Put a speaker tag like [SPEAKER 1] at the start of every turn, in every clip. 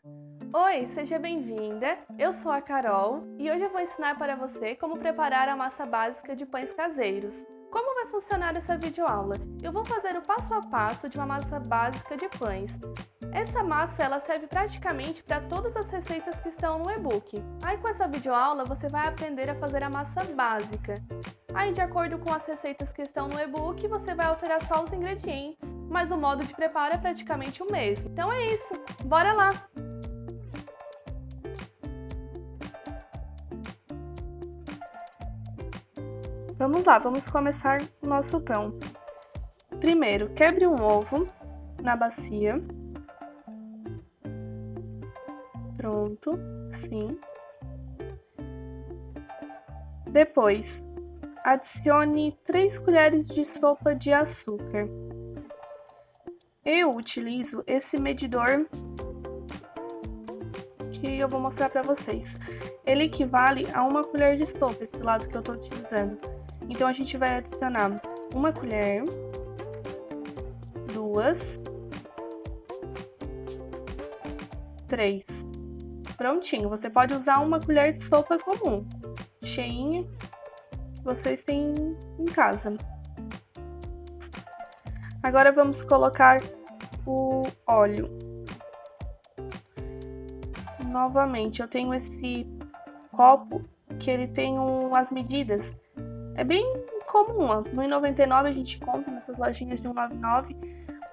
[SPEAKER 1] Oi, seja bem-vinda! Eu sou a Carol e hoje eu vou ensinar para você como preparar a massa básica de pães caseiros. Como vai funcionar essa videoaula? Eu vou fazer o passo a passo de uma massa básica de pães. Essa massa ela serve praticamente para todas as receitas que estão no e-book. Aí com essa videoaula você vai aprender a fazer a massa básica. Aí de acordo com as receitas que estão no e-book, você vai alterar só os ingredientes, mas o modo de preparo é praticamente o mesmo. Então é isso, bora lá! Vamos lá, vamos começar o nosso pão. Primeiro, quebre um ovo na bacia. Pronto, sim. Depois, adicione 3 colheres de sopa de açúcar. Eu utilizo esse medidor que eu vou mostrar para vocês. Ele equivale a 1 colher de sopa, esse lado que eu estou utilizando. Então, a gente vai adicionar 1 colher, 2, 3. Prontinho, você pode usar 1 colher de sopa comum, cheinha, que vocês têm em casa. Agora, vamos colocar o óleo. Novamente, eu tenho esse copo que ele tem as medidas. É bem comum, ó. No R$1,99 a gente compra nessas lojinhas de R$1,99,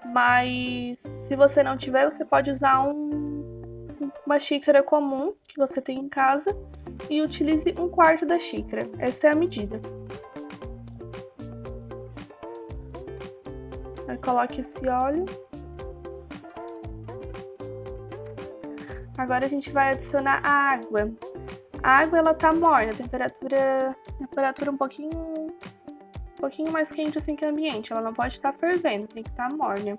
[SPEAKER 1] mas se você não tiver, você pode usar uma xícara comum que você tem em casa e utilize 1/4 da xícara. Essa é a medida. Aí coloque esse óleo. Agora a gente vai adicionar a água. A água ela tá morna, temperatura um pouquinho mais quente assim que o ambiente. Ela não pode estar fervendo, tem que estar morna.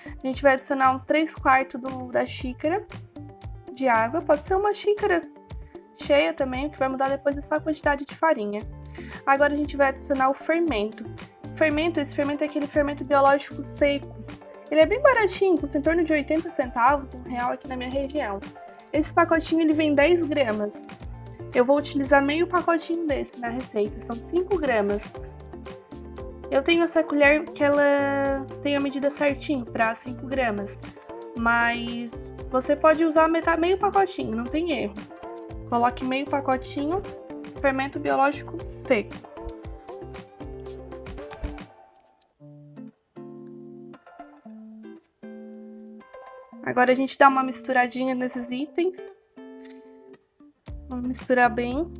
[SPEAKER 1] A gente vai adicionar 3/4 da xícara de água. Pode ser uma xícara cheia também, o que vai mudar depois é só a quantidade de farinha. Agora a gente vai adicionar o fermento. Esse fermento é aquele fermento biológico seco. Ele é bem baratinho, custa em torno de 80 centavos, R$1 aqui na minha região. Esse pacotinho ele vem 10 gramas. Eu vou utilizar meio pacotinho desse na receita, são 5 gramas. Eu tenho essa colher que ela tem a medida certinho para 5 gramas, mas você pode usar meio pacotinho, não tem erro. Coloque meio pacotinho, fermento biológico seco. Agora a gente dá uma misturadinha nesses itens. Vamos misturar bem.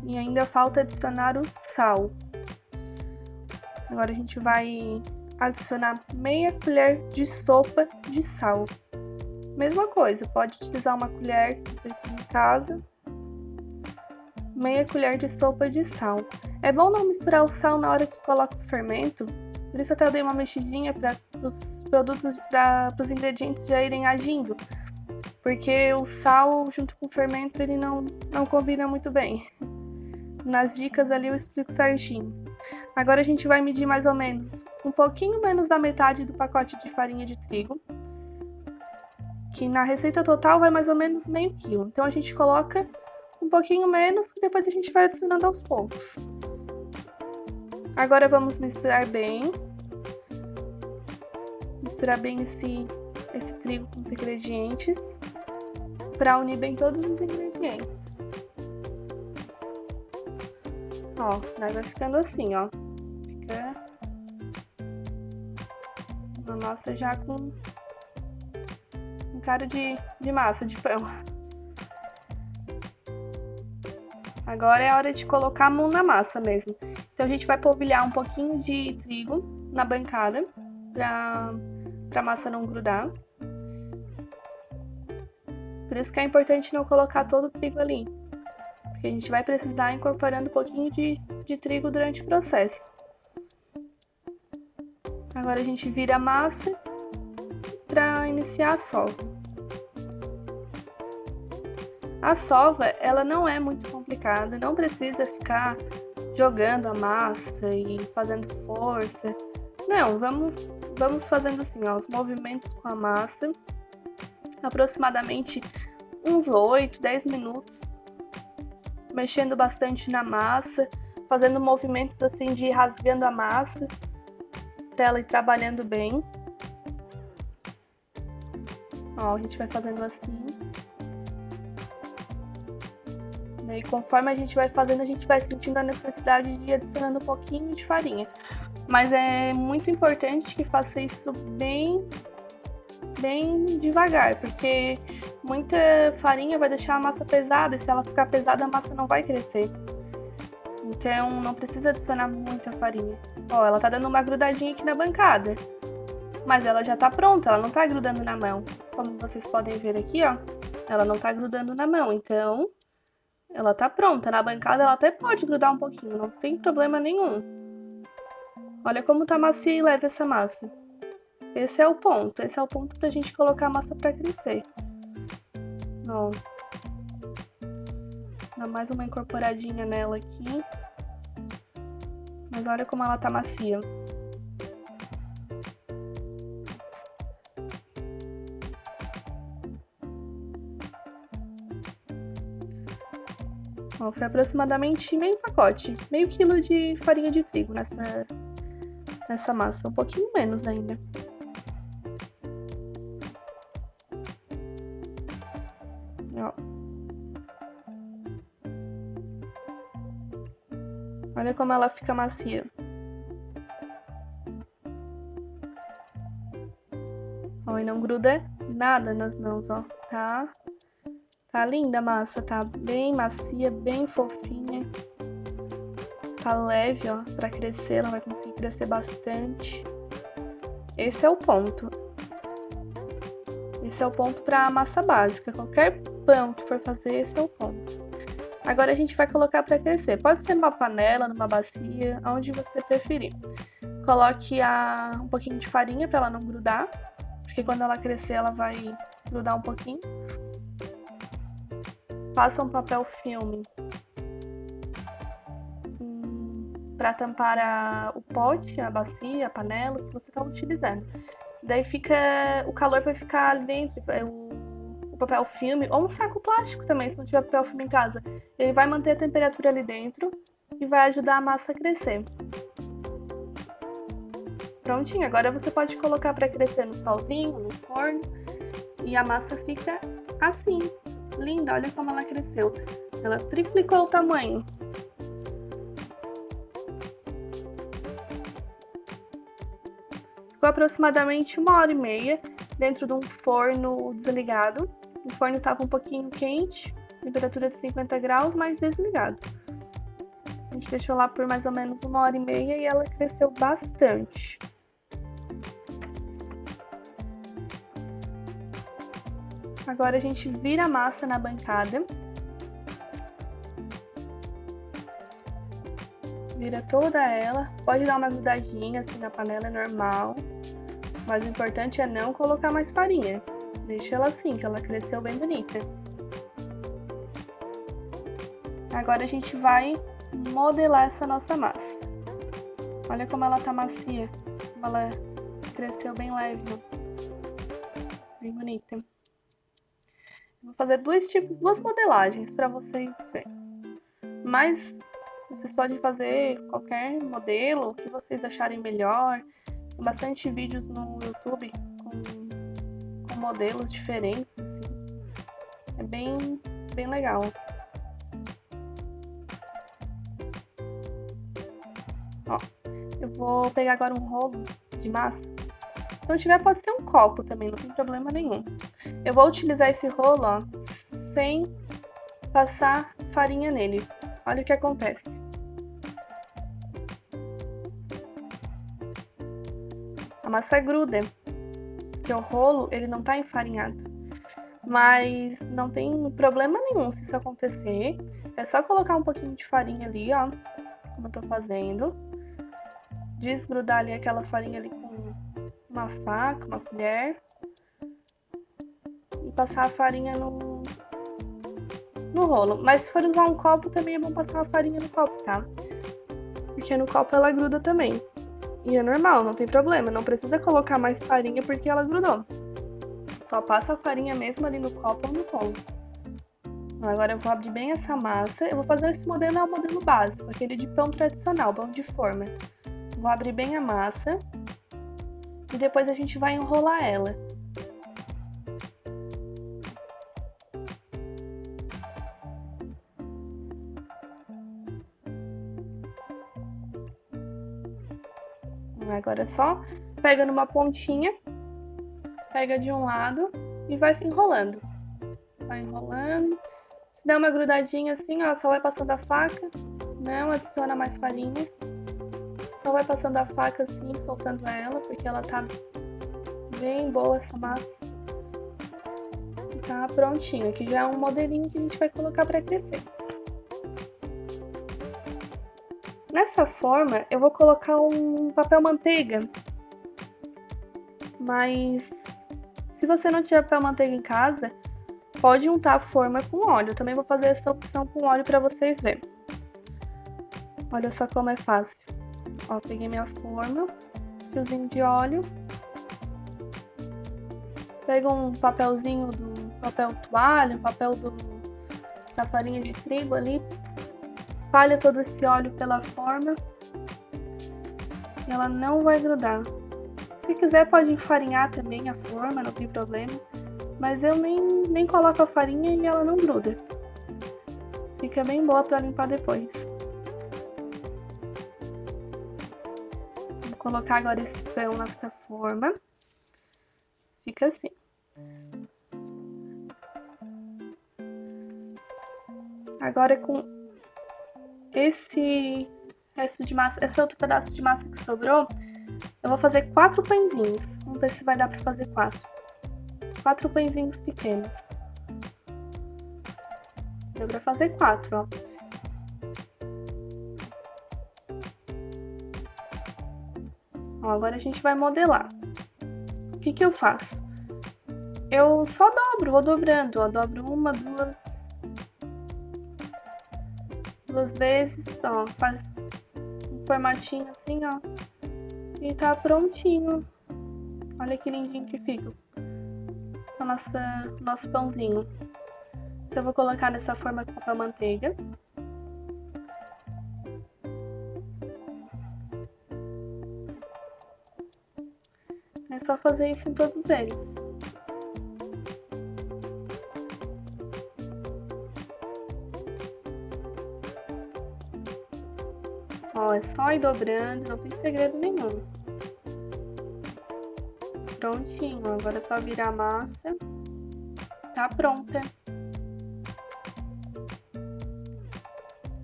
[SPEAKER 1] E ainda falta adicionar o sal. Agora a gente vai adicionar meia colher de sopa de sal. Mesma coisa, pode utilizar 1 colher que vocês têm em casa. Meia colher de sopa de sal. É bom não misturar o sal na hora que coloca o fermento. Por isso até eu dei uma mexidinha para os produtos, para os ingredientes já irem agindo. Porque o sal junto com o fermento ele não combina muito bem. Nas dicas ali eu explico certinho. Agora a gente vai medir mais ou menos um pouquinho menos da metade do pacote de farinha de trigo. Que na receita total vai mais ou menos meio quilo. Então a gente coloca um pouquinho menos que depois a gente vai adicionando aos poucos. Agora vamos misturar bem. Misturar bem esse trigo com os ingredientes. Para unir bem todos os ingredientes. Ó, vai ficando assim, ó. Fica uma massa já com cara de massa, de pão. Agora é a hora de colocar a mão na massa mesmo. Então a gente vai polvilhar um pouquinho de trigo na bancada pra massa não grudar. Por isso que é importante não colocar todo o trigo ali. Porque a gente vai precisar incorporando um pouquinho de trigo durante o processo. Agora a gente vira a massa para iniciar a sova. A sova, ela não é muito complicada, não precisa ficar jogando a massa e fazendo força. Não, vamos vamos fazendo assim, ó, os movimentos com a massa, aproximadamente uns 8, 10 minutos, mexendo bastante na massa, fazendo movimentos assim de ir rasgando a massa, para ela ir trabalhando bem. Ó, a gente vai fazendo assim. E conforme a gente vai fazendo, a gente vai sentindo a necessidade de ir adicionando um pouquinho de farinha. Mas é muito importante que faça isso bem devagar, porque muita farinha vai deixar a massa pesada, e se ela ficar pesada, a massa não vai crescer. Então, não precisa adicionar muita farinha. Ó, ela tá dando uma grudadinha aqui na bancada, mas ela já tá pronta, ela não tá grudando na mão. Como vocês podem ver aqui, ó, ela não tá grudando na mão, então ela tá pronta. Na bancada ela até pode grudar um pouquinho, não tem problema nenhum. Olha como tá macia e leve essa massa. Esse é o ponto pra gente colocar a massa pra crescer. Ó. Dá mais uma incorporadinha nela aqui. Mas olha como ela tá macia. Ó, foi aproximadamente meio pacote, meio quilo de farinha de trigo nessa massa, um pouquinho menos ainda. Ó. Olha como ela fica macia. Ó, e não gruda nada nas mãos, ó, tá? Tá linda a massa, tá bem macia, bem fofinha. Tá leve, ó, pra crescer, ela vai conseguir crescer bastante. Esse é o ponto. Esse é o ponto pra massa básica. Qualquer pão que for fazer, esse é o ponto. Agora a gente vai colocar pra crescer. Pode ser numa panela, numa bacia, onde você preferir. Coloque um pouquinho de farinha pra ela não grudar, porque quando ela crescer, ela vai grudar um pouquinho. Passa um papel filme para tampar o pote, a bacia, a panela que você está utilizando. Daí o calor vai ficar ali dentro, o papel filme, ou um saco plástico também, se não tiver papel filme em casa. Ele vai manter a temperatura ali dentro e vai ajudar a massa a crescer. Prontinho, agora você pode colocar para crescer no solzinho, no forno, e a massa fica assim. Linda, olha como ela cresceu. Ela triplicou o tamanho. Ficou aproximadamente 1h30 dentro de um forno desligado. O forno estava um pouquinho quente, temperatura de 50 graus, mas desligado. A gente deixou lá por mais ou menos 1h30 e ela cresceu bastante. Agora a gente vira a massa na bancada. Vira toda ela. Pode dar uma grudadinha assim na panela, é normal. Mas o importante é não colocar mais farinha. Deixa ela assim, que ela cresceu bem bonita. Agora a gente vai modelar essa nossa massa. Olha como ela tá macia. Como ela cresceu bem leve. Bem bonita. Vou fazer duas modelagens para vocês verem. Mas vocês podem fazer qualquer modelo que vocês acharem melhor. Tem bastante vídeos no YouTube com modelos diferentes, assim. É bem legal. Ó, eu vou pegar agora um rolo de massa. Se não tiver, pode ser um copo também, não tem problema nenhum. Eu vou utilizar esse rolo, ó, sem passar farinha nele. Olha o que acontece. A massa gruda, porque o rolo, ele não tá enfarinhado. Mas não tem problema nenhum se isso acontecer. É só colocar um pouquinho de farinha ali, ó, como eu tô fazendo. Desgrudar ali aquela farinha ali com uma faca, uma colher. E passar a farinha no rolo. Mas se for usar um copo, também é bom passar a farinha no copo, tá? Porque no copo ela gruda também. E é normal, não tem problema. Não precisa colocar mais farinha porque ela grudou. Só passa a farinha mesmo ali no copo ou no ponto. Agora eu vou abrir bem essa massa. Eu vou fazer esse modelo, é o modelo básico, aquele de pão tradicional, pão de forma. Vou abrir bem a massa. E depois a gente vai enrolar ela. Agora só pega numa pontinha, pega de um lado e vai enrolando. Vai enrolando. Se der uma grudadinha assim, ó, só vai passando a faca. Não adiciona mais farinha. Só vai passando a faca assim, soltando ela, porque ela tá bem boa essa massa. E tá prontinho. Aqui já é um modelinho que a gente vai colocar pra crescer. Nessa forma, eu vou colocar um papel manteiga, mas se você não tiver papel manteiga em casa, pode untar a forma com óleo. Eu também vou fazer essa opção com óleo para vocês verem. Olha só como é fácil. Ó, peguei minha forma, fiozinho de óleo, pego um papelzinho do papel toalha, papel da farinha de trigo ali. Espalha todo esse óleo pela forma e ela não vai grudar. Se quiser pode enfarinhar também a forma, não tem problema. Mas eu nem coloco a farinha e ela não gruda. Fica bem boa para limpar depois. Vou colocar agora esse pão nessa forma. Fica assim. Agora com esse resto de massa, esse outro pedaço de massa que sobrou, eu vou fazer 4 pãezinhos. Vamos ver se vai dar pra fazer 4. 4 pãezinhos pequenos. Deu pra fazer 4, ó. Ó, agora a gente vai modelar. O que que eu faço? Eu só dobro, vou dobrando, ó. Dobro uma, duas vezes, ó, faz um formatinho assim, ó, e tá prontinho. Olha que lindinho que fica o nosso pãozinho. Isso eu vou colocar nessa forma com papel manteiga. É só fazer isso em todos eles. Ó, é só ir dobrando, não tem segredo nenhum. Prontinho, agora é só virar a massa. Tá pronta.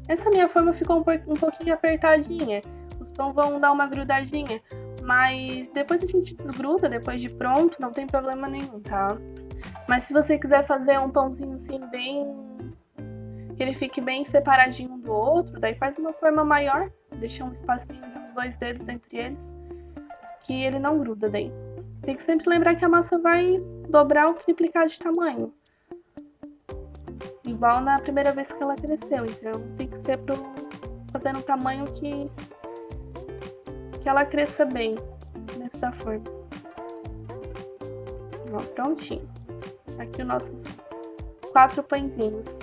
[SPEAKER 1] Essa minha forma ficou um pouquinho apertadinha. Os pão vão dar uma grudadinha. Mas depois a gente desgruda, depois de pronto, não tem problema nenhum, tá? Mas se você quiser fazer um pãozinho assim bem... que ele fique bem separadinho um do outro, daí faz uma forma maior, deixa um espacinho de uns 2 dedos entre eles, que ele não gruda daí. Tem que sempre lembrar que a massa vai dobrar ou triplicar de tamanho. Igual na primeira vez que ela cresceu, então tem que ser fazendo um tamanho que ela cresça bem dentro da forma. Ó, prontinho. Aqui os nossos 4 pãezinhos.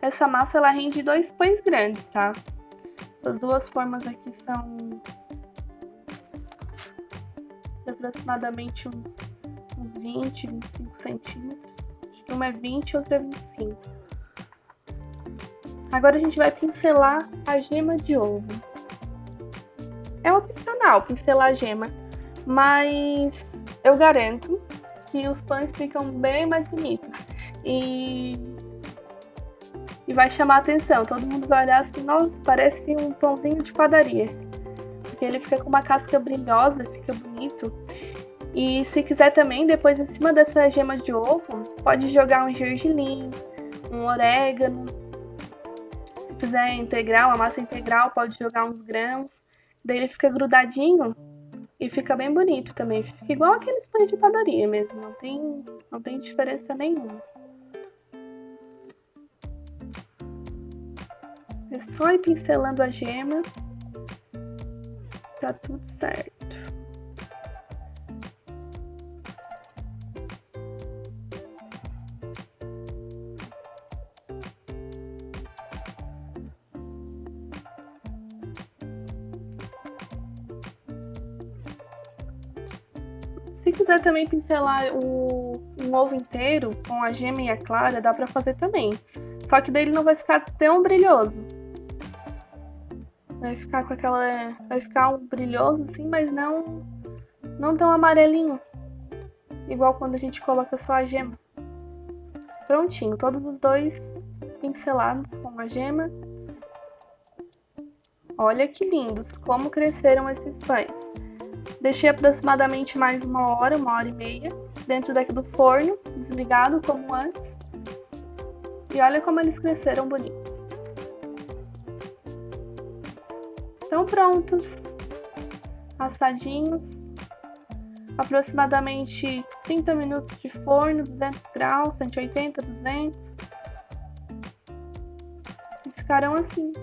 [SPEAKER 1] Essa massa, ela rende 2 pães grandes, tá? Essas 2 formas aqui são de aproximadamente uns 20, 25 centímetros. Acho que uma é 20 e outra é 25. Agora a gente vai pincelar a gema de ovo. É opcional pincelar a gema, mas eu garanto que os pães ficam bem mais bonitos. E vai chamar a atenção, todo mundo vai olhar assim, nossa, parece um pãozinho de padaria. Porque ele fica com uma casca brilhosa, fica bonito. E se quiser também, depois em cima dessa gema de ovo, pode jogar um gergelim, um orégano. Se fizer integral, uma massa integral, pode jogar uns grãos. Daí ele fica grudadinho e fica bem bonito também. Fica igual aqueles pães de padaria mesmo, não tem diferença nenhuma. É só ir pincelando a gema Tá tudo certo. Se quiser também pincelar um ovo inteiro com a gema e a clara, dá pra fazer também. Só que daí ele não vai ficar tão brilhoso. Vai ficar com aquela... Vai ficar um brilhoso assim, mas não tão amarelinho. Igual quando a gente coloca só a gema. Prontinho, todos os dois pincelados com a gema. Olha que lindos, como cresceram esses pães. Deixei aproximadamente mais 1 hora e meia, dentro daqui do forno, desligado como antes. E olha como eles cresceram bonitos. Estão prontos, assadinhos. Aproximadamente 30 minutos de forno, 200 graus, 180, 200. E ficaram assim.